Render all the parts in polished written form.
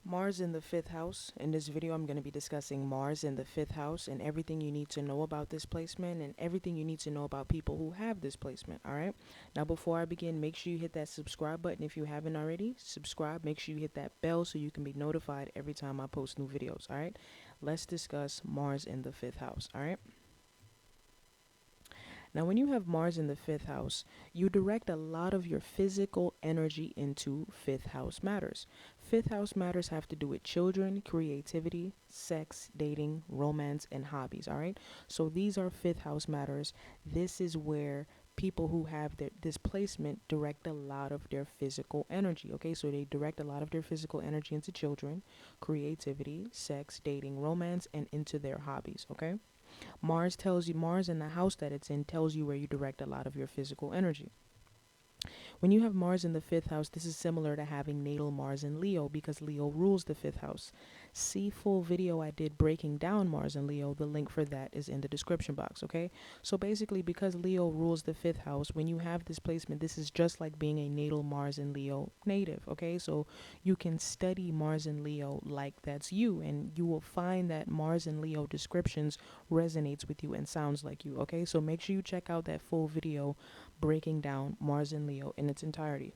Mars in the fifth house. In this video, I'm going to be discussing Mars in the fifth house and everything you need to know about this placement and everything you need to know about people who have this placement. All right. Now, before I begin, make sure you hit that subscribe button if you haven't already. Subscribe. Make sure you hit that bell so you can be notified every time I post new videos. All right. Let's discuss Mars in the fifth house. All right. Now, when you have Mars in the fifth house, you direct a lot of your physical energy into fifth house matters. Fifth house matters have to do with children, creativity, sex, dating, romance, and hobbies. All right. So these are fifth house matters. This is where people who have this placement direct a lot of their physical energy. Okay. So they direct a lot of their physical energy into children, creativity, sex, dating, romance, and into their hobbies. Okay. Mars in the house that it's in tells you where you direct a lot of your physical energy. When you have Mars in the fifth house, this is similar to having natal Mars in Leo because Leo rules the fifth house. See full video I did breaking down Mars in Leo. The link for that is in the description box, okay? So basically, because Leo rules the fifth house, when you have this placement, this is just like being a natal Mars in Leo native, okay? So you can study Mars in Leo like that's you, and you will find that Mars in Leo descriptions resonates with you and sounds like you, okay? So make sure you check out that full video breaking down Mars in Leo in its entirety.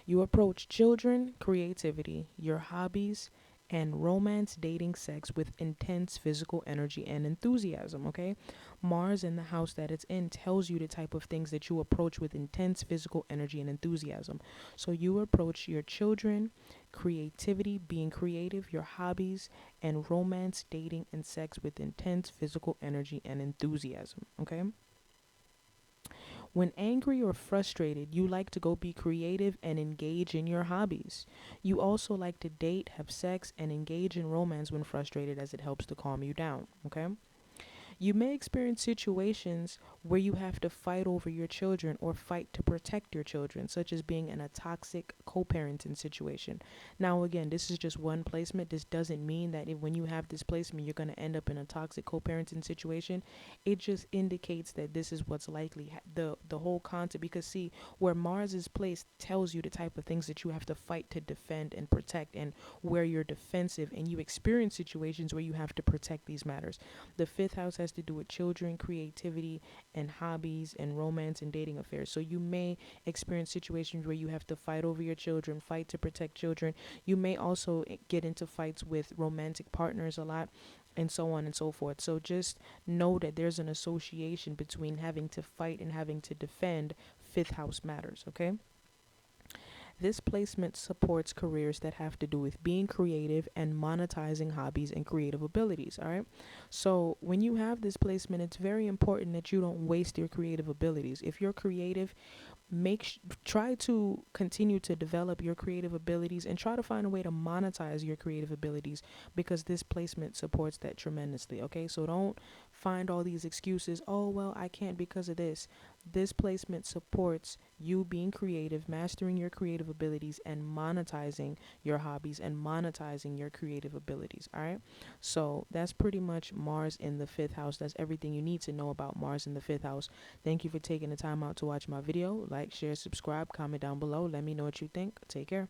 You approach children, creativity, your hobbies, and romance, dating, sex with intense physical energy and enthusiasm, okay? Mars in the house that it's in tells you the type of things that you approach with intense physical energy and enthusiasm. So you approach your children, creativity, being creative, your hobbies, and romance, dating, and sex with intense physical energy and enthusiasm, okay? When angry or frustrated, you like to go be creative and engage in your hobbies. You also like to date, have sex, and engage in romance when frustrated as it helps to calm you down, okay? You may experience situations where you have to fight over your children or fight to protect your children, such as being in a toxic co-parenting situation. Now, again, this is just one placement. This doesn't mean that when you have this placement, you're going to end up in a toxic co-parenting situation. It just indicates that this is what's likely. The whole concept, because see, where Mars is placed tells you the type of things that you have to fight to defend and protect, and where you're defensive, and you experience situations where you have to protect these matters. The fifth house has to do with children, creativity, and hobbies, and romance and dating affairs. So you may experience situations where you have to fight over your children, fight to protect children. You may also get into fights with romantic partners a lot, and so on and so forth. So just know that there's an association between having to fight and having to defend. Fifth house matters, okay? This placement supports careers that have to do with being creative and monetizing hobbies and creative abilities, all right? So when you have this placement, it's very important that you don't waste your creative abilities. If you're creative, try to continue to develop your creative abilities and try to find a way to monetize your creative abilities, because this placement supports that tremendously, okay? So don't find all these excuses. Oh, well, I can't because of this. This placement supports you being creative, mastering your creative abilities, and monetizing your hobbies and monetizing your creative abilities, all right? So that's pretty much Mars in the fifth house. That's everything you need to know about Mars in the fifth house. Thank you for taking the time out to watch my video. Like, share, subscribe, comment down below. Let me know what you think. Take care.